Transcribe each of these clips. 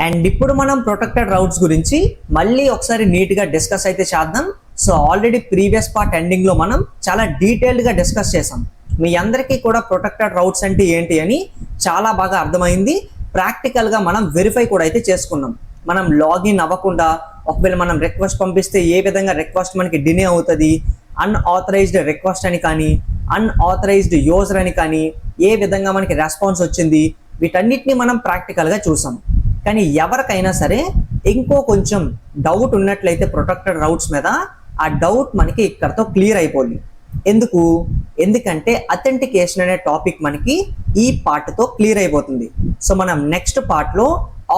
And ఇప్పుడు మనం protected routes గురించి మళ్ళీ ఒకసారి నీట్గా డిస్కస్ అయితే చేద్దాం. సో ఆల్రెడీ ప్రీవియస్ పార్ట్ ఎండింగ్లో మనం చాలా డీటెయిల్డ్గా డిస్కస్ చేసాం. మీ అందరికీ కూడా ప్రొటెక్టెడ్ రౌట్స్ అంటే ఏంటి అని చాలా బాగా అర్థమైంది. ప్రాక్టికల్గా మనం వెరిఫై కూడా అయితే చేసుకున్నాం. మనం లాగిన్ అవ్వకుండా ఒకవేళ మనం రిక్వెస్ట్ పంపిస్తే ఏ విధంగా రిక్వెస్ట్ మనకి డినే అవుతుంది, అన్ఆథరైజ్డ్ రిక్వెస్ట్ అని కానీ అన్ఆథరైజ్డ్ యూజర్ అని కానీ ఏ విధంగా మనకి రెస్పాన్స్ వచ్చింది, వీటన్నిటిని మనం ప్రాక్టికల్గా చూసాం. కానీ ఎవరికైనా సరే ఇంకో కొంచెం డౌట్ ఉన్నట్లయితే ప్రొటెక్టెడ్ రౌట్స్ మీద, ఆ డౌట్ మనకి ఇక్కడతో క్లియర్ అయిపోయింది. ఎందుకంటే అథెంటికేషన్ అనే టాపిక్ మనకి ఈ పార్ట్తో క్లియర్ అయిపోతుంది. సో మనం నెక్స్ట్ పార్ట్లో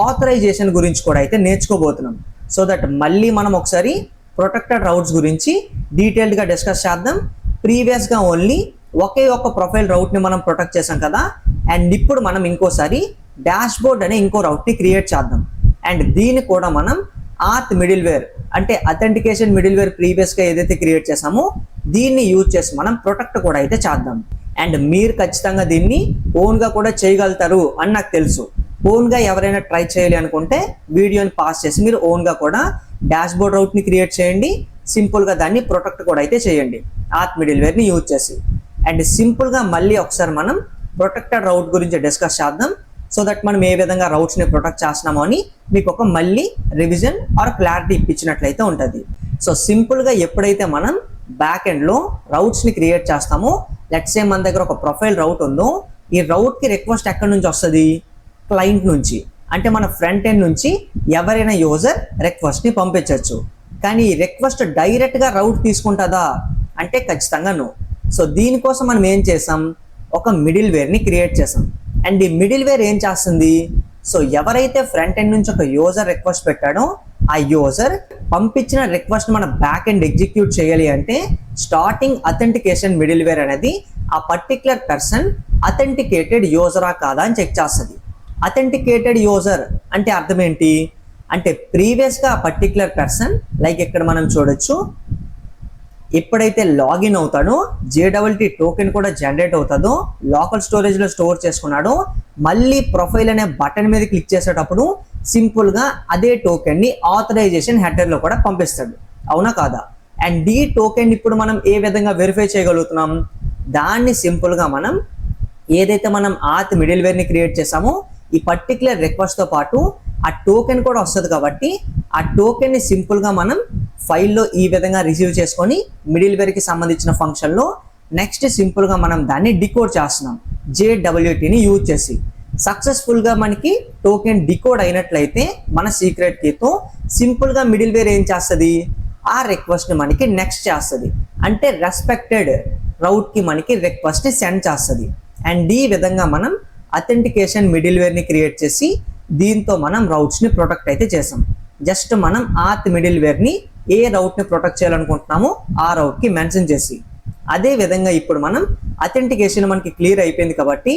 ఆథరైజేషన్ గురించి కూడా అయితే నేర్చుకోబోతున్నాం. సో దట్ మళ్ళీ మనం ఒకసారి ప్రొటెక్టెడ్ రౌట్స్ గురించి డీటెయిల్డ్గా డిస్కస్ చేద్దాం. ప్రీవియస్గా ఓన్లీ ఒకే ఒక్క ప్రొఫైల్ రౌట్ని మనం ప్రొటెక్ట్ చేసాం కదా, అండ్ ఇప్పుడు మనం ఇంకోసారి డాష్ బోర్డ్ అనే ఇంకో రౌట్ని క్రియేట్ చేద్దాం. అండ్ దీన్ని కూడా మనం ఆత్ మిడిల్వేర్ అంటే అథెంటికేషన్ మిడిల్వేర్ ప్రీవియస్గా ఏదైతే క్రియేట్ చేసామో దీన్ని యూజ్ చేసి మనం ప్రొటెక్ట్ కూడా అయితే చేద్దాం. అండ్ మీరు ఖచ్చితంగా దీన్ని ఓన్గా కూడా చేయగలుగుతారు అని నాకు తెలుసు. ఓన్గా ఎవరైనా ట్రై చేయాలి అనుకుంటే వీడియోని పాస్ చేసి మీరు ఓన్గా కూడా డాష్ బోర్డ్ రౌట్ని క్రియేట్ చేయండి. సింపుల్గా దాన్ని ప్రొటెక్ట్ కూడా అయితే చేయండి ఆత్ మిడిల్వేర్ని యూజ్ చేసి. అండ్ సింపుల్గా మళ్ళీ ఒకసారి మనం ప్రొటెక్టెడ్ రౌట్ గురించి డిస్కస్ చేద్దాం. సో దట్ మనం ఏ విధంగా రౌట్స్ని ప్రొటెక్ట్ చేస్తున్నామో అని మీకు ఒక మళ్ళీ రివిజన్ ఆర్ క్లారిటీ ఇప్పించినట్లయితే ఉంటుంది. సో సింపుల్గా ఎప్పుడైతే మనం బ్యాక్ ఎండ్లో రౌట్స్ని క్రియేట్ చేస్తామో, లెట్స్ సే మన దగ్గర ఒక ప్రొఫైల్ రౌట్ ఉందో, ఈ రౌట్కి రిక్వెస్ట్ ఎక్కడి నుంచి వస్తుంది? క్లయింట్ నుంచి. అంటే మన ఫ్రంట్ ఎండ్ నుంచి ఎవరైనా యూజర్ రిక్వెస్ట్ని పంపించవచ్చు. కానీ ఈ రిక్వెస్ట్ డైరెక్ట్గా రౌట్ తీసుకుంటుందా అంటే ఖచ్చితంగా నో. సో దీనికోసం మనం ఏం చేసాం? ఒక మిడిల్ వేర్ని క్రియేట్ చేసాం. అండ్ ఈ మిడిల్ వేర్ ఏం చేస్తుంది? సో ఎవరైతే ఫ్రంట్ ఎండ్ నుంచి ఒక యూజర్ రిక్వెస్ట్ పెట్టాడో ఆ యూజర్ పంపించిన రిక్వెస్ట్ మన బ్యాక్ ఎండ్ ఎగ్జిక్యూట్ చేయాలి అంటే స్టార్టింగ్ అథెంటికేషన్ మిడిల్ వేర్ అనేది ఆ పర్టిక్యులర్ పర్సన్ అథెంటికేటెడ్ యూజరా కాదా అని చెక్ చేస్తుంది. అథెంటికేటెడ్ యూజర్ అంటే అర్థం ఏంటి అంటే ప్రీవియస్గా ఆ పర్టిక్యులర్ పర్సన్ లైక్ ఇక్కడ మనం చూడొచ్చు, ఎప్పుడైతే లాగిన్ అవుతాడో JWT టోకెన్ కూడా జనరేట్ అవుతుందో, లోకల్ స్టోరేజ్లో స్టోర్ చేసుకున్నాడో, మళ్ళీ ప్రొఫైల్ అనే బటన్ మీద క్లిక్ చేసేటప్పుడు సింపుల్గా అదే టోకెన్ని ఆథరైజేషన్ హెడర్లో కూడా పంపిస్తాడు. అవునా కాదా? అండ్ ఈ టోకెన్ ఇప్పుడు మనం ఏ విధంగా వెరిఫై చేయగలుగుతున్నాం? దాన్ని సింపుల్గా మనం ఏదైతే మనం ఆత్ మిడిల్ వేర్ని క్రియేట్ చేసామో ఈ పర్టిక్యులర్ రిక్వెస్ట్తో పాటు ఆ టోకెన్ కూడా వస్తుంది కాబట్టి ఆ టోకెన్ని సింపుల్గా మనం ఫైల్లో ఈ విధంగా రిసీవ్ చేసుకొని మిడిల్ వేర్కి సంబంధించిన ఫంక్షన్లో నెక్స్ట్ సింపుల్గా మనం దాన్ని డికోడ్ చేస్తున్నాం JWTని యూజ్ చేసి. సక్సెస్ఫుల్గా మనకి టోకెన్ డికోడ్ అయినట్లయితే మన సీక్రెట్ కీతో సింపుల్గా మిడిల్ వేర్ ఏం చేస్తుంది? ఆ రిక్వెస్ట్ని మనకి నెక్స్ట్ చేస్తుంది. అంటే రెస్పెక్టెడ్ రౌట్కి మనకి రిక్వెస్ట్ని సెండ్ చేస్తుంది. అండ్ ఈ విధంగా మనం అథెంటికేషన్ మిడిల్ వేర్ని క్రియేట్ చేసి దీంతో మనం రౌట్స్ని ప్రొటెక్ట్ అయితే చేసాం. జస్ట్ మనం ఆత్ మిడిల్ వేర్ని ఏ రౌట్ని ప్రొటెక్ట్ చేయాలనుకుంటున్నామో ఆ రౌట్కి మెన్షన్ చేసి, అదే విధంగా ఇప్పుడు మనం అథెంటికేషన్ మనకి క్లియర్ అయిపోయింది కాబట్టి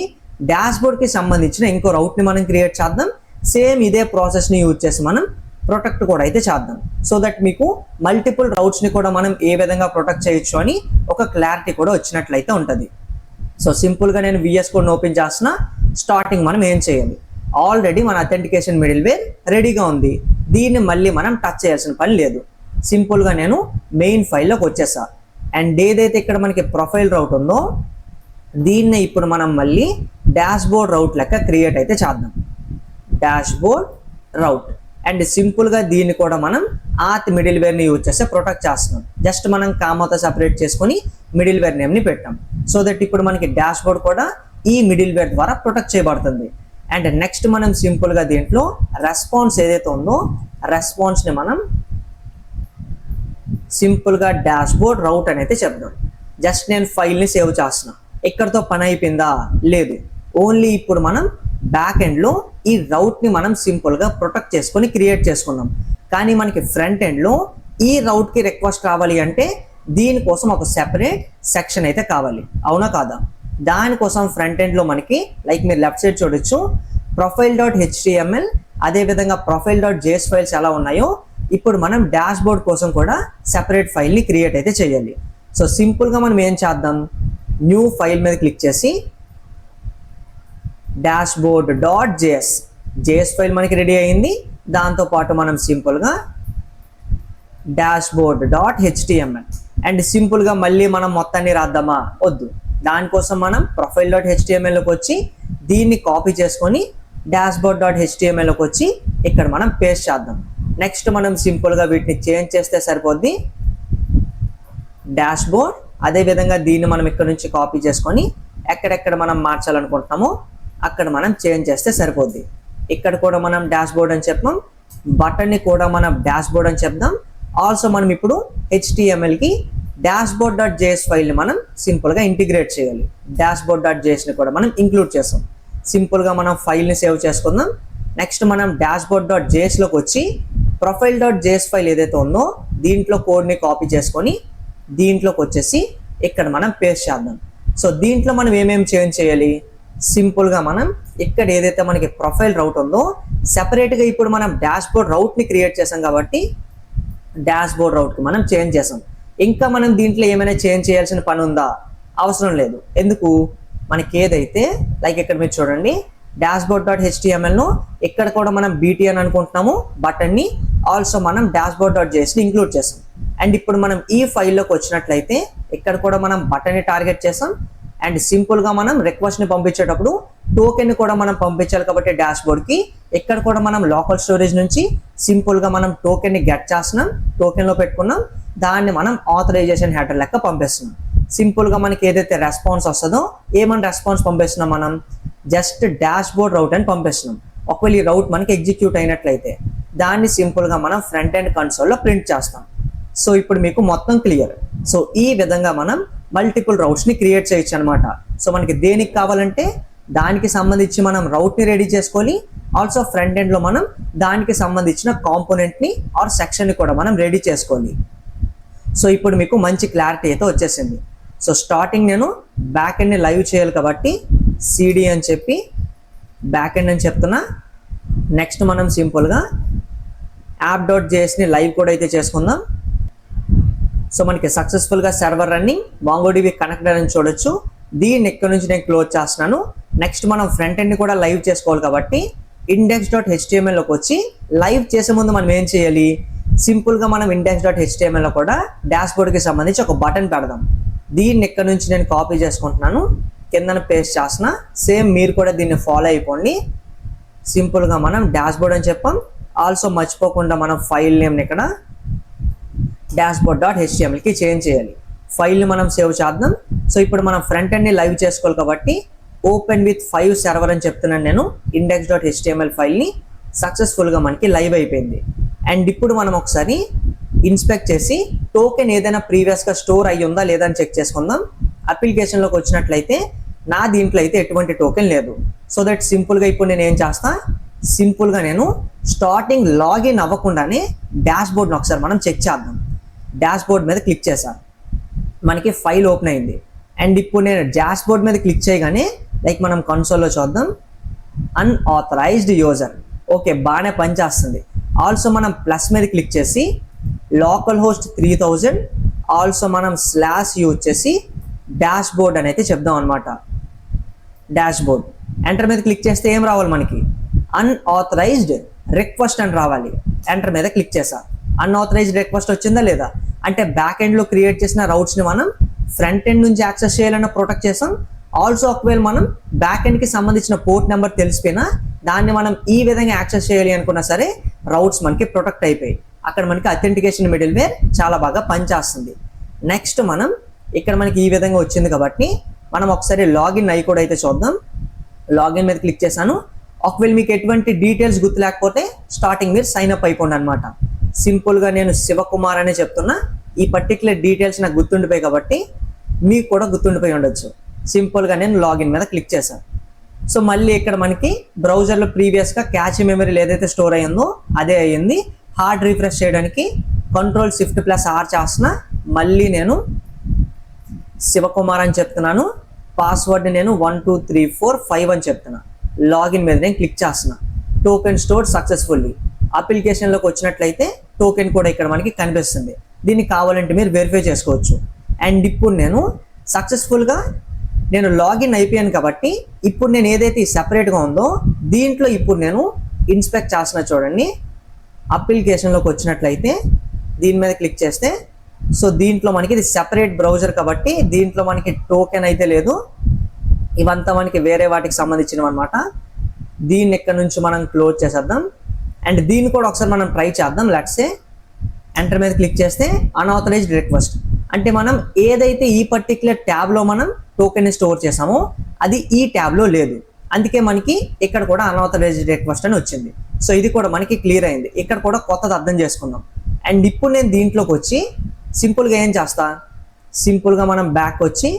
డాష్ బోర్డ్కి సంబంధించిన ఇంకో రౌట్ని మనం క్రియేట్ చేద్దాం. సేమ్ ఇదే ప్రాసెస్ని యూజ్ చేసి మనం ప్రొటెక్ట్ కూడా అయితే చేద్దాం. సో దట్ మీకు మల్టిపుల్ రౌట్స్ని కూడా మనం ఏ విధంగా ప్రొటెక్ట్ చేయొచ్చు అని ఒక క్లారిటీ కూడా వచ్చినట్లయితే ఉంటుంది. సో సింపుల్గా నేను VS కోడ్ని ఓపెన్ చేస్తున్నా. స్టార్టింగ్ మనం ఏం చేయాలి? ఆల్రెడీ మన అథెంటికేషన్ మిడిల్ వేర్ రెడీగా ఉంది. దీన్ని మళ్ళీ మనం టచ్ చేయాల్సిన పని లేదు. సింపుల్గా నేను మెయిన్ ఫైల్లోకి వచ్చేసా. అండ్ ఏదైతే ఇక్కడ మనకి ప్రొఫైల్ రౌట్ ఉందో దీన్ని ఇప్పుడు మనం మళ్ళీ డాష్ బోర్డ్ రౌట్ లెక్క క్రియేట్ అయితే చేద్దాం. Dash board rate. అండ్ సింపుల్గా దీన్ని కూడా మనం ఆత్ మిడిల్ వేర్ని యూజ్ చేస్తే ప్రొటెక్ట్ చేస్తున్నాం. జస్ట్ మనం కామాతో సపరేట్ చేసుకొని మిడిల్ వేర్ నేమ్ని పెట్టాం. సో దట్ ఇప్పుడు మనకి డాష్ బోర్డ్ కూడా ఈ మిడిల్ వేర్ ద్వారా ప్రొటెక్ట్ చేయబడుతుంది. అండ్ నెక్స్ట్ మనం సింపుల్గా దీంట్లో రెస్పాన్స్ ఏదైతే ఉందో రెస్పాన్స్ని మనం సింపుల్గా డాష్ బోర్డ్ రౌట్ అని అయితే చెప్దాం. జస్ట్ నేను ఫైల్ని సేవ్ చేస్తున్నా. ఇక్కడతో పని అయిపోయిందా? లేదు. ఓన్లీ ఇప్పుడు మనం బ్యాక్ ఎండ్లో ఈ రౌట్ని మనం సింపుల్గా ప్రొటెక్ట్ చేసుకొని క్రియేట్ చేసుకున్నాం. కానీ మనకి ఫ్రంట్ ఎండ్లో ఈ రౌట్కి రిక్వెస్ట్ రావాలి అంటే దీనికోసం ఒక సెపరేట్ సెక్షన్ అయితే కావాలి. అవునా కాదా? దానికోసం ఫ్రంట్ ఎండ్లో మనకి లైక్ మీరు లెఫ్ట్ సైడ్ చూడొచ్చు profile.html, అదేవిధంగా profile.js ఫైల్స్ ఎలా ఉన్నాయో ఇప్పుడు మనం డాష్ బోర్డ్ కోసం కూడా సెపరేట్ ఫైల్ని క్రియేట్ అయితే చేయాలి. సో సింపుల్గా మనం ఏం చేద్దాం? న్యూ ఫైల్ మీద క్లిక్ చేసి dashboard.js జేఎస్ ఫైల్ మనకి రెడీ అయింది. దాంతోపాటు మనం సింపుల్గా dashboard.html అండ్ సింపుల్గా మళ్ళీ మనం మొత్తాన్ని రాద్దామా? వద్దు. దానికోసం మనం profile.htmlలోకి వచ్చి దీన్ని కాపీ చేసుకొని dashboard.htmlలోకి వచ్చి ఇక్కడ మనం పేస్ట్ చేద్దాం. నెక్స్ట్ మనం సింపుల్గా వీటిని చేంజ్ చేస్తే సరిపోద్ది. డాష్బోర్డ్, అదేవిధంగా దీన్ని మనం ఇక్కడ నుంచి కాపీ చేసుకొని ఎక్కడెక్కడ మనం మార్చాలనుకుంటున్నామో అక్కడ మనం చేంజ్ చేస్తే సరిపోద్ది. ఇక్కడ కూడా మనం డాష్బోర్డ్ అని చెప్తాం, బటన్ని కూడా మనం డాష్బోర్డ్ అని చెప్దాం. ఆల్సో మనం ఇప్పుడు HTMLకి dashboard.js ఫైల్ని మనం సింపుల్గా ఇంటిగ్రేట్ చేయాలి. dashboard.jsని కూడా మనం ఇంక్లూడ్ చేస్తాం. సింపుల్గా మనం ఫైల్ని సేవ్ చేసుకుందాం. నెక్స్ట్ మనం dashboard.jsలోకి వచ్చి profile.js ఫైల్ ఏదైతే ఉందో దీంట్లో కోడ్ని కాపీ చేసుకొని దీంట్లోకి వచ్చేసి ఇక్కడ మనం పేస్ట్ చేద్దాం. సో దీంట్లో మనం ఏమేమి చేంజ్ చేయాలి? సింపుల్గా మనం ఇక్కడ ఏదైతే మనకి ప్రొఫైల్ రౌట్ ఉందో సెపరేట్గా ఇప్పుడు మనం డాష్బోర్డ్ రౌట్ని క్రియేట్ చేసాం కాబట్టి డాష్బోర్డ్ రౌట్కి మనం చేంజ్ చేసాం. ఇంకా మనం దీంట్లో ఏమైనా చేంజ్ చేయాల్సిన పని ఉందా? అవసరం లేదు. ఎందుకు? మనకి ఏదైతే లైక్ ఇక్కడ మీరు చూడండి dashboard.htmlను ఇక్కడ కూడా మనం BT అని అనుకుంటున్నాము బటన్ని, ఆల్సో మనం dashboard.jsని ఇంక్లూడ్ చేసాం. అండ్ ఇప్పుడు మనం ఈ ఫైల్లోకి వచ్చినట్లయితే ఇక్కడ కూడా మనం బటన్ని టార్గెట్ చేసాం. అండ్ సింపుల్గా మనం రిక్వెస్ట్ని పంపించేటప్పుడు టోకెన్ని కూడా మనం పంపించాలి కాబట్టి డాష్బోర్డ్కి ఇక్కడ కూడా మనం లోకల్ స్టోరేజ్ నుంచి సింపుల్గా మనం టోకెన్ని గెట్ చేస్తున్నాం, టోకెన్లో పెట్టుకున్నాం, దాన్ని మనం ఆథరైజేషన్ హెడర్ లెక్క పంపిస్తున్నాం. సింపుల్గా మనకి ఏదైతే రెస్పాన్స్ వస్తుందో ఏమని రెస్పాన్స్ పంపిస్తున్నాం? మనం జస్ట్ డాష్బోర్డ్ రౌట్ అని పంపిస్తున్నాం. ఒకవేళ ఈ రౌట్ మనకి ఎగ్జిక్యూట్ అయినట్లయితే దాన్ని సింపుల్గా మనం ఫ్రంట్ ఎండ్ కన్సోల్లో ప్రింట్ చేస్తాం. సో ఇప్పుడు మీకు మొత్తం క్లియర్. సో ఈ విధంగా మనం మల్టిపుల్ రౌట్స్ని క్రియేట్ చేయొచ్చు అనమాట. సో మనకి దేనికి కావాలంటే దానికి సంబంధించి మనం రౌట్ని రెడీ చేసుకోవాలి. ఆల్సో ఫ్రంట్ ఎండ్లో మనం దానికి సంబంధించిన కాంపోనెంట్ని ఆర్ సెక్షన్ని కూడా మనం రెడీ చేసుకోవాలి. సో ఇప్పుడు మీకు మంచి క్లారిటీ అయితే వచ్చేసింది. సో స్టార్టింగ్ నేను బ్యాక్ ఎండ్ని లైవ్ చేయాలి కాబట్టి CD అని చెప్పి బ్యాక్ ఎండ్ అని చెప్తున్నా. నెక్స్ట్ మనం సింపుల్గా app.jsని లైవ్ కూడా అయితే చేసుకుందాం. సో మనకి సక్సెస్ఫుల్గా సర్వర్ రన్నింగ్ MongoDB కనెక్టెడ్ అని చూడొచ్చు. దీన్ని ఇక్కడ నుంచి నేను క్లోజ్ చేస్తున్నాను. నెక్స్ట్ మనం ఫ్రంట్ ఎండ్ని కూడా లైవ్ చేసుకోవాలి కాబట్టి index.htmlలోకి వచ్చి లైవ్ చేసే ముందు మనం ఏం చేయాలి? సింపుల్గా మనం index.htmlలో కూడా డాష్బోర్డ్కి సంబంధించి ఒక బటన్ పెడదాం. దీన్ని ఇక్కడ నుంచి నేను కాపీ చేసుకుంటున్నాను, కిందన పేస్ట్ చేస్తున్నా. సేమ్ మీరు కూడా దీన్ని ఫాలో అయిపోండి. సింపుల్గా మనం డాష్బోర్డ్ అని చెప్పాం. ఆల్సో మర్చిపోకుండా మనం ఫైల్ నేమ్ని ఇక్కడ dashboard.htmlకి చేంజ్ చేయాలి. ఫైల్ని మనం సేవ్ చేద్దాం. సో ఇప్పుడు మనం ఫ్రంట్ ఎండ్ని లైవ్ చేసుకోవాలి కాబట్టి ఓపెన్ విత్ 5 సర్వర్ అని చెప్తున్నాను నేను. index.html ఫైల్ని సక్సెస్ఫుల్గా మనకి లైవ్ అయిపోయింది. అండ్ ఇప్పుడు మనం ఒకసారి ఇన్స్పెక్ట్ చేసి టోకెన్ ఏదైనా ప్రీవియస్గా స్టోర్ అయ్యి ఉందా లేదా అని చెక్ చేసుకుందాం. అప్లికేషన్లోకి వచ్చినట్లయితే నా దీంట్లో అయితే ఎటువంటి టోకెన్ లేదు. సో దట్ సింపుల్గా ఇప్పుడు నేను ఏం చేస్తా, సింపుల్గా నేను స్టార్టింగ్ లాగిన్ అవ్వకుండానే డాష్బోర్డ్ని ఒకసారి మనం చెక్ చేద్దాం. డాష్బోర్డ్ మీద క్లిక్ చేశాను, మనకి ఫైల్ ఓపెన్ అయింది. అండ్ ఇప్పుడు నేను డాష్బోర్డ్ మీద క్లిక్ చేయగానే లైక్ మనం కన్సోల్లో చూద్దాం అన్ఆథరైజ్డ్ యూజర్. ఓకే, బాగానే పనిచేస్తుంది. ఆల్సో మనం ప్లస్ మీద క్లిక్ చేసి లోకల్ హోస్ట్ 3000 ఆల్సో మనం స్లాష్ యూజ్ చేసి డాష్బోర్డ్ అని అయితే చెప్దాం అనమాట. డాష్బోర్డ్ ఎంటర్ మీద క్లిక్ చేస్తే ఏం రావాలి? మనకి అన్ఆథరైజ్డ్ రిక్వెస్ట్ అని రావాలి. ఎంటర్ మీద క్లిక్ చేసా, అన్ఆథరైజ్డ్ రిక్వెస్ట్ వచ్చిందా లేదా అంటే బ్యాక్ ఎండ్లో క్రియేట్ చేసిన రౌట్స్ని మనం ఫ్రంట్ ఎండ్ నుంచి యాక్సెస్ చేయాలన్నా ప్రొటెక్ట్ చేసాం. ఆల్సో ఒకవేళ మనం బ్యాక్ ఎండ్కి సంబంధించిన పోర్ట్ నెంబర్ తెలిసిపోయినా దాన్ని మనం ఈ విధంగా యాక్సెస్ చేయాలి అనుకున్నా సరే రౌట్స్ మనకి ప్రొటెక్ట్ అయిపోయి అక్కడ మనకి అథెంటికేషన్ మిడిల్వేర్ చాలా బాగా పనిచేస్తుంది. నెక్స్ట్ మనం ఇక్కడ మనకి ఈ విధంగా వచ్చింది కాబట్టి మనం ఒకసారి లాగిన్ అయ్యి కూడా అయితే చూద్దాం. లాగిన్ మీద క్లిక్ చేశాను. ఒకవేళ మీకు ఎటువంటి డీటెయిల్స్ గుర్తు లేకపోతే స్టార్టింగ్ మీరు సైన్ అప్ అయిపోండి అనమాట. సింపుల్గా నేను శివకుమార్ అనే చెప్తున్నా. ఈ పర్టికులర్ డీటెయిల్స్ నాకు గుర్తుండిపోయి కాబట్టి మీకు కూడా గుర్తుండిపోయి ఉండొచ్చు. సింపుల్గా నేను లాగిన్ మీద క్లిక్ చేశాను. సో మళ్ళీ ఇక్కడ మనకి బ్రౌజర్లో ప్రీవియస్గా క్యాచ్ మెమరీ ఏదైతే స్టోర్ అయ్యిందో అదే అయ్యింది. హార్డ్ రిఫ్రెష్ చేయడానికి Ctrl+Shift+R చేస్తున్నా. మళ్ళీ నేను శివకుమార్ అని చెప్తున్నాను. పాస్వర్డ్ని నేను 12345 అని చెప్తున్నా. లాగిన్ మీద నేను క్లిక్ చేస్తున్నా. Token store successfully. అప్లికేషన్లోకి వచ్చినట్లయితే టోకెన్ కూడా ఇక్కడ మనకి కనిపిస్తుంది. దీన్ని కావాలంటే మీరు వెరిఫై చేసుకోవచ్చు. అండ్ ఇప్పుడు నేను సక్సెస్ఫుల్గా లాగిన్ అయిపోయాను కాబట్టి ఇప్పుడు నేను ఏదైతే సెపరేట్గా ఉందో దీంట్లో ఇప్పుడు నేను ఇన్స్పెక్ట్ చేస్తున్నా చూడండి. అప్లికేషన్లోకి వచ్చినట్లయితే దీని మీద క్లిక్ చేస్తే సో దీంట్లో మనకి ఇది సెపరేట్ బ్రౌజర్ కాబట్టి దీంట్లో మనకి టోకెన్ అయితే లేదు. ఇవంతా మనకి వేరే వాటికి సంబంధించినవి అనమాట. దీన్ని ఇక్కడ నుంచి మనం క్లోజ్ చేసేద్దాం. అండ్ దీన్ని కూడా ఒకసారి మనం ట్రై చేద్దాం. లెట్స్ సే ఎంటర్ మీద క్లిక్ చేస్తే అన్ఆథరైజ్డ్ రిక్వెస్ట్, అంటే మనం ఏదైతే ఈ పర్టికులర్ ట్యాబ్లో మనం టోకెన్ స్టోర్ చేసామో అది ఈ ట్యాబ్లో లేదు. అందుకే మనకి ఇక్కడ కూడా అన్ఆథరైజ్డ్ రిక్వెస్ట్ అని వచ్చింది. సో ఇది కూడా మనకి క్లియర్ అయింది. ఇక్కడ కూడా కొత్తది అర్థం చేసుకుందాం. అండ్ ఇప్పుడు నేను దీంట్లోకి వచ్చి సింపుల్గా ఏం చేస్తా, సింపుల్గా మనం బ్యాక్ వచ్చి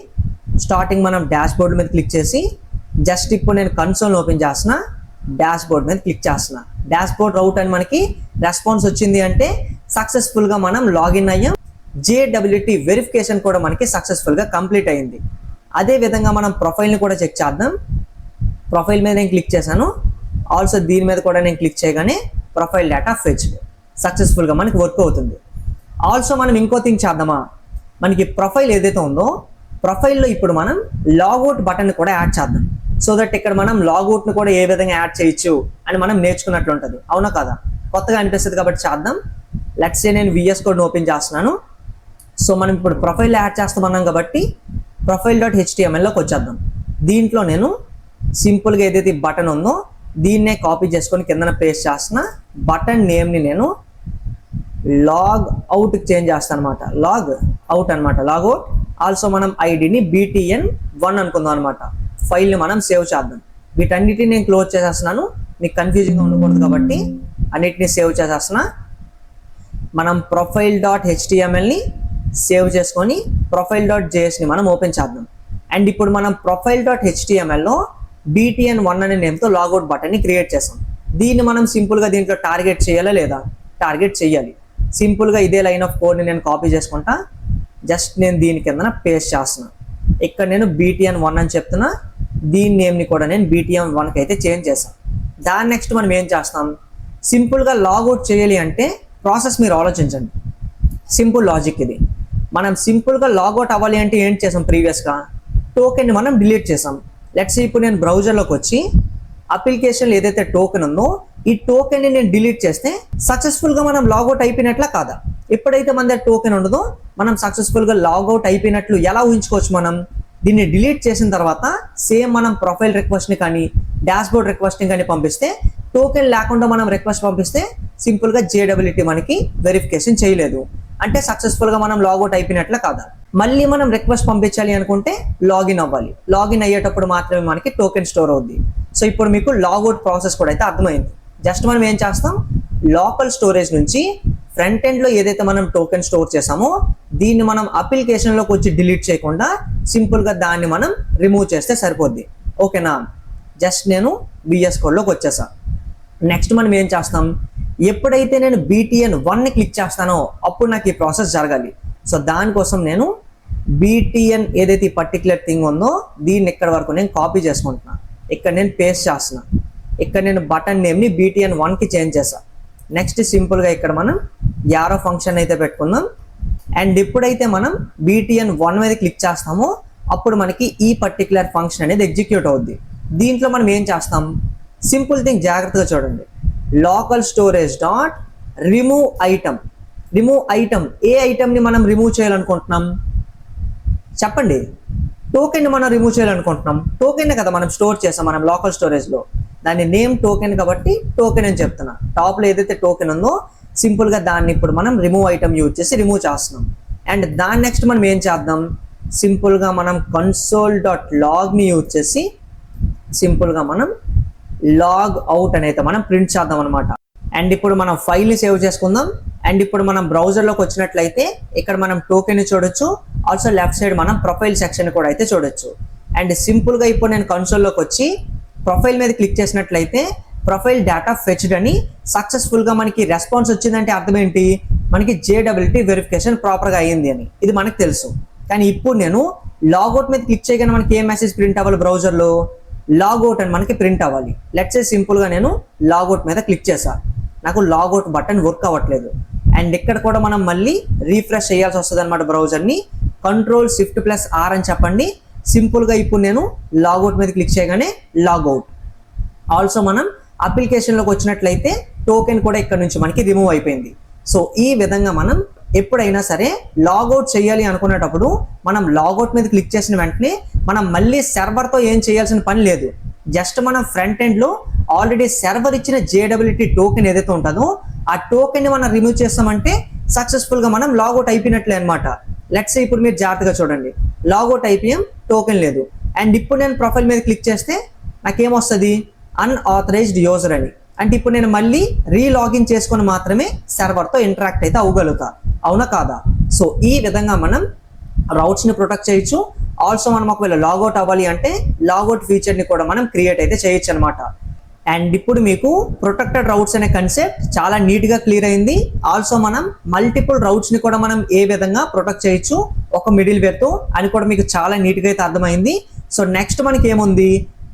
స్టార్టింగ్ మనం డాష్ బోర్డ్ మీద క్లిక్ చేసి జస్ట్ ఇప్పుడు నేను కన్సోల్ ఓపెన్ చేస్తున్నా, డాష్ బోర్డ్ మీద క్లిక్ చేస్తున్నా. డాష్ బోర్డ్ రౌట్ అని మనకి రెస్పాన్స్ వచ్చింది అంటే సక్సెస్ఫుల్గా మనం లాగిన్ అయ్యాం. JWT వెరిఫికేషన్ కూడా మనకి సక్సెస్ఫుల్గా కంప్లీట్ అయింది. అదే విధంగా మనం ప్రొఫైల్ని కూడా చెక్ చేద్దాం. ప్రొఫైల్ మీద నేను క్లిక్ చేశాను. ఆల్సో దీని మీద కూడా నేను క్లిక్ చేయగానే ప్రొఫైల్ డేటా ఫెచ్డ్ సక్సెస్ఫుల్గా మనకి వర్క్ అవుతుంది. ఆల్సో మనం ఇంకో థింగ్ చేద్దామా, మనకి ప్రొఫైల్ ఏదైతే ఉందో ప్రొఫైల్లో ఇప్పుడు మనం లాగౌట్ బటన్ కూడా యాడ్ చేద్దాం. సో దట్ ఇక్కడ మనం లాగౌట్ని కూడా ఏ విధంగా యాడ్ చేయొచ్చు అని మనం నేర్చుకున్నట్లు ఉంటుంది. అవునా కదా, కొత్తగా అనిపిస్తుంది కాబట్టి చేద్దాం. లెట్స్ సే నేను VS కోడ్ని ఓపెన్ చేస్తున్నాను. సో మనం ఇప్పుడు ప్రొఫైల్ యాడ్ చేస్తామన్నాం కాబట్టి profile.htmlలోకి వచ్చేద్దాం. దీంట్లో నేను సింపుల్గా ఏదైతే బటన్ ఉందో దీన్నే కాపీ చేసుకొని కిందన పేస్ట్ చేస్తున్నా. బటన్ నేమ్ని నేను లాగ్ అవుట్కి చేంజ్ చేస్తాను అనమాట. లాగ్ అవుట్ అనమాట, లాగౌట్. ఆల్సో మనం ఐడిని BTN1 అనుకుందాం అనమాట. ఫైల్ని మనం సేవ్ చేద్దాం. వీటన్నిటిని నేను క్లోజ్ చేసేస్తున్నాను, మీకు కన్ఫ్యూజింగ్గా ఉండకూడదు కాబట్టి అన్నిటిని సేవ్ చేసేస్తున్నా. మనం profile.htmlని సేవ్ చేసుకొని profile.jsని మనం ఓపెన్ చేద్దాం. అండ్ ఇప్పుడు మనం profile.htmlలో BTN1 అనే నేమ్తో లాగౌట్ బటన్ని క్రియేట్ చేసాం. దీన్ని మనం సింపుల్గా దీంట్లో టార్గెట్ చేయాలా లేదా, టార్గెట్ చేయాలి. సింపుల్గా ఇదే లైన్ ఆఫ్ కోడ్ని నేను కాపీ చేసుకుంటా. జస్ట్ నేను దీని కిందన పేస్ట్ చేస్తున్నా. ఇక్కడ నేను BTN1 అని చెప్తున్నా. దీని నేమ్ని కూడా నేను BTN1కి అయితే చేంజ్ చేస్తాను. దాని నెక్స్ట్ మనం ఏం చేస్తాం, సింపుల్గా లాగౌట్ చేయాలి అంటే ప్రాసెస్ మీరు ఆలోచించండి. సింపుల్ లాజిక్ ఇది. మనం సింపుల్గా లాగౌట్ అవ్వాలి అంటే ఏంటి చేసాం, ప్రీవియస్గా టోకెన్ని మనం డిలీట్ చేసాం. లెట్స్ ఇప్పుడు నేను బ్రౌజర్లోకి వచ్చి అప్లికేషన్లో ఏదైతే టోకెన్ ఉందో ఈ టోకెన్ని నేను డిలీట్ చేస్తే సక్సెస్ఫుల్గా మనం లాగౌట్ అయిపోయినట్లా కాదా? ఎప్పుడైతే మన దగ్గర టోకెన్ ఉండదో మనం సక్సెస్ఫుల్గా లాగౌట్ అయిపోయినట్లు ఎలా ఊహించుకోవచ్చు? మనం దీన్ని డిలీట్ చేసిన తర్వాత సేమ్ మనం ప్రొఫైల్ రిక్వెస్ట్ని కానీ డాష్ బోర్డ్ రిక్వెస్ట్ని కానీ పంపిస్తే, టోకెన్ లేకుండా మనం రిక్వెస్ట్ పంపిస్తే సింపుల్గా JWT మనకి వెరిఫికేషన్ చేయలేదు అంటే సక్సెస్ఫుల్గా మనం లాగౌట్ అయిపోయినట్లే కాదా? మళ్ళీ మనం రిక్వెస్ట్ పంపించాలి అనుకుంటే లాగిన్ అవ్వాలి. లాగిన్ అయ్యేటప్పుడు మాత్రమే మనకి టోకెన్ స్టోర్ అవుద్ది. సో ఇప్పుడు మీకు లాగౌట్ ప్రాసెస్ కూడా అయితే అర్థమైంది. జస్ట్ మనం ఏం చేస్తాం, లోకల్ స్టోరేజ్ నుంచి ఫ్రంట్ ఎండ్లో ఏదైతే మనం టోకెన్ స్టోర్ చేసామో దీన్ని మనం అప్లికేషన్లోకి వచ్చి డిలీట్ చేయకుండా సింపుల్గా దాన్ని మనం రిమూవ్ చేస్తే సరిపోద్ది. ఓకేనా? జస్ట్ నేను VS కోడ్లోకి వచ్చేసా. నెక్స్ట్ మనం ఏం చేస్తాం, ఎప్పుడైతే నేను BTN1ని క్లిక్ చేస్తానో అప్పుడు నాకు ఈ ప్రాసెస్ జరగాలి. సో దానికోసం నేను BTN ఏదైతే ఈ పర్టికులర్ థింగ్ ఉందో దీన్ని ఇక్కడ వరకు నేను కాపీ చేసుకుంటున్నా. ఇక్కడ నేను పేస్ట్ చేస్తున్నా. ఇక్కడ నేను బటన్ నేమ్ని BTN1కి చేంజ్ చేసా. నెక్స్ట్ సింపుల్గా ఇక్కడ మనం యారో ఫంక్షన్ అయితే పెట్టుకుందాం. అండ్ ఎప్పుడైతే మనం BTN1 మీద క్లిక్ చేస్తామో అప్పుడు మనకి ఈ పర్టికులర్ ఫంక్షన్ అనేది ఎగ్జిక్యూట్ అవుద్ది. దీంట్లో మనం ఏం చేస్తాం, సింపుల్ థింగ్ జాగ్రత్తగా చూడండి. Local storage dot remove item. Remove item, ఏ ఐటమ్ని మనం రిమూవ్ చేయాలనుకుంటున్నాం చెప్పండి? టోకెన్ మనం రిమూవ్ చేయాలనుకుంటున్నాం. టోకెన్ కదా మనం స్టోర్ చేస్తాం మనం లోకల్ స్టోరేజ్లో. దాని నేమ్ టోకెన్ కాబట్టి టోకెన్ అని చెప్తున్నా. టాప్లో ఏదైతే టోకెన్ ఉందో సింపుల్గా దాన్ని ఇప్పుడు మనం రిమూవ్ ఐటమ్ యూజ్ చేసి రిమూవ్ చేస్తున్నాం. అండ్ దాని నెక్స్ట్ మనం ఏం చేద్దాం, సింపుల్గా మనం console.logని యూజ్ చేసి సింపుల్గా మనం లాగ్ అవుట్ అనేది మనం ప్రింట్ చేద్దాం అనమాట. అండ్ ఇప్పుడు మనం ఫైల్ని సేవ్ చేసుకుందాం. అండ్ ఇప్పుడు మనం బ్రౌజర్లోకి వచ్చినట్లయితే ఇక్కడ మనం టోకెన్ని చూడొచ్చు. ఆల్సో లెఫ్ట్ సైడ్ మనం ప్రొఫైల్ సెక్షన్ కూడా అయితే చూడొచ్చు. అండ్ సింపుల్గా ఇప్పుడు నేను కన్సోల్లోకి వచ్చి ప్రొఫైల్ మీద క్లిక్ చేసినట్లయితే ప్రొఫైల్ డేటా ఫెచ్డ్ అని సక్సెస్ఫుల్గా మనకి రెస్పాన్స్ వచ్చిందంటే అర్థం ఏంటి, మనకి JWT వెరిఫికేషన్ ప్రాపర్గా అయ్యింది అని. ఇది మనకు తెలుసు. కానీ ఇప్పుడు నేను లాగౌట్ మీద క్లిక్ చేయగానే మనకి ఏ మెసేజ్ ప్రింట్ అవ్వాలి, బ్రౌజర్లో లాగౌట్ అని మనకి ప్రింట్ అవ్వాలి. లెట్స్ సే సింపుల్గా నేను లాగౌట్ మీద క్లిక్ చేశా, నాకు లాగౌట్ బటన్ వర్క్ అవ్వట్లేదు. అండ్ ఇక్కడ కూడా మనం మళ్ళీ రీఫ్రెష్ చేయాల్సి వస్తుంది అనమాట బ్రౌజర్ని. Ctrl+Shift+R అని చెప్పండి. సింపుల్గా ఇప్పుడు నేను లాగౌట్ మీద క్లిక్ చేయగానే లాగౌట్. ఆల్సో మనం అప్లికేషన్లోకి వచ్చినట్లయితే టోకెన్ కూడా ఇక్కడ నుంచి మనకి రిమూవ్ అయిపోయింది. సో ఈ విధంగా మనం ఎప్పుడైనా సరే లాగౌట్ చేయాలి అనుకునేటప్పుడు మనం లాగౌట్ మీద క్లిక్ చేసిన వెంటనే మనం మళ్ళీ సర్వర్తో ఏం చేయాల్సిన పని లేదు. జస్ట్ మనం ఫ్రంట్ ఎండ్లో ఆల్రెడీ సర్వర్ ఇచ్చిన JWT టోకెన్ ఏదైతే ఉంటుందో ఆ టోకెన్ని మనం రిమూవ్ చేస్తామంటే సక్సెస్ఫుల్గా మనం లాగౌట్ అయిపోయినట్లే అనమాట. లెట్స్ ఇప్పుడు మీరు జాగ్రత్తగా చూడండి, లాగౌట్ అయిపోయాం, టోకెన్ లేదు. అండ్ ఇప్పుడు నేను ప్రొఫైల్ మీద క్లిక్ చేస్తే నాకేమొస్తుంది, అన్ఆథరైజ్డ్ యూజర్ అని. అంటే ఇప్పుడు నేను మళ్ళీ రీలాగిన్ చేసుకొని మాత్రమే సర్వర్తో ఇంటరాక్ట్ అయితే అవ్వగలుగుతా, అవునా కాదా? సో ఈ విధంగా మనం రౌట్స్ని ప్రొటెక్ట్ చేయొచ్చు. ఆల్సో మనం ఒకవేళ లాగౌట్ అవ్వాలి అంటే లాగౌట్ ఫీచర్ని కూడా మనం క్రియేట్ అయితే చేయొచ్చు అనమాట. అండ్ ఇప్పుడు మీకు ప్రొటెక్టెడ్ రౌట్స్ అనే కాన్సెప్ట్ చాలా నీట్గా క్లియర్ అయింది. ఆల్సో మనం మల్టిపుల్ రౌట్స్ని కూడా మనం ఏ విధంగా ప్రొటెక్ట్ చేయొచ్చు ఒక మిడిల్ వేర్తో అని కూడా మీకు చాలా నీట్గా అయితే అర్థమైంది. సో నెక్స్ట్ మనకి ఏముంది,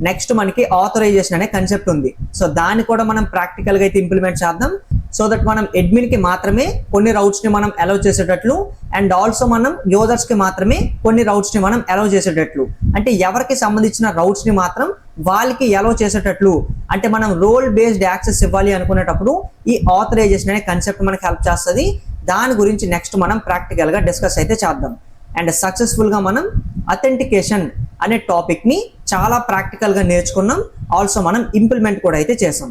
నెక్స్ట్ మనకి ఆథరైజేషన్ అనే కాన్సెప్ట్ ఉంది. సో దాన్ని కూడా మనం ప్రాక్టికల్గా అయితే ఇంప్లిమెంట్ చేద్దాం. సో దట్ మనం అడ్మిన్కి మాత్రమే కొన్ని రౌట్స్ని మనం అలౌ చేసేటట్లు అండ్ ఆల్సో మనం యూజర్స్కి మాత్రమే కొన్ని రౌట్స్ని మనం అలౌ చేసేటట్లు, అంటే ఎవరికి సంబంధించిన రౌట్స్ని మాత్రం వాళ్ళకి అలౌ చేసేటట్లు, అంటే మనం రోల్ బేస్డ్ యాక్సెస్ ఇవ్వాలి అనుకునేటప్పుడు ఈ ఆథరైజేషన్ అనే కాన్సెప్ట్ మనకి హెల్ప్ చేస్తుంది. దాని గురించి నెక్స్ట్ మనం ప్రాక్టికల్గా డిస్కస్ అయితే చేద్దాం. అండ్ సక్సెస్ఫుల్గా మనం అథెంటికేషన్ అనే టాపిక్ని చాలా ప్రాక్టికల్గా నేర్చుకున్నాం. ఆల్సో మనం ఇంప్లిమెంట్ కూడా అయితే చేసాం.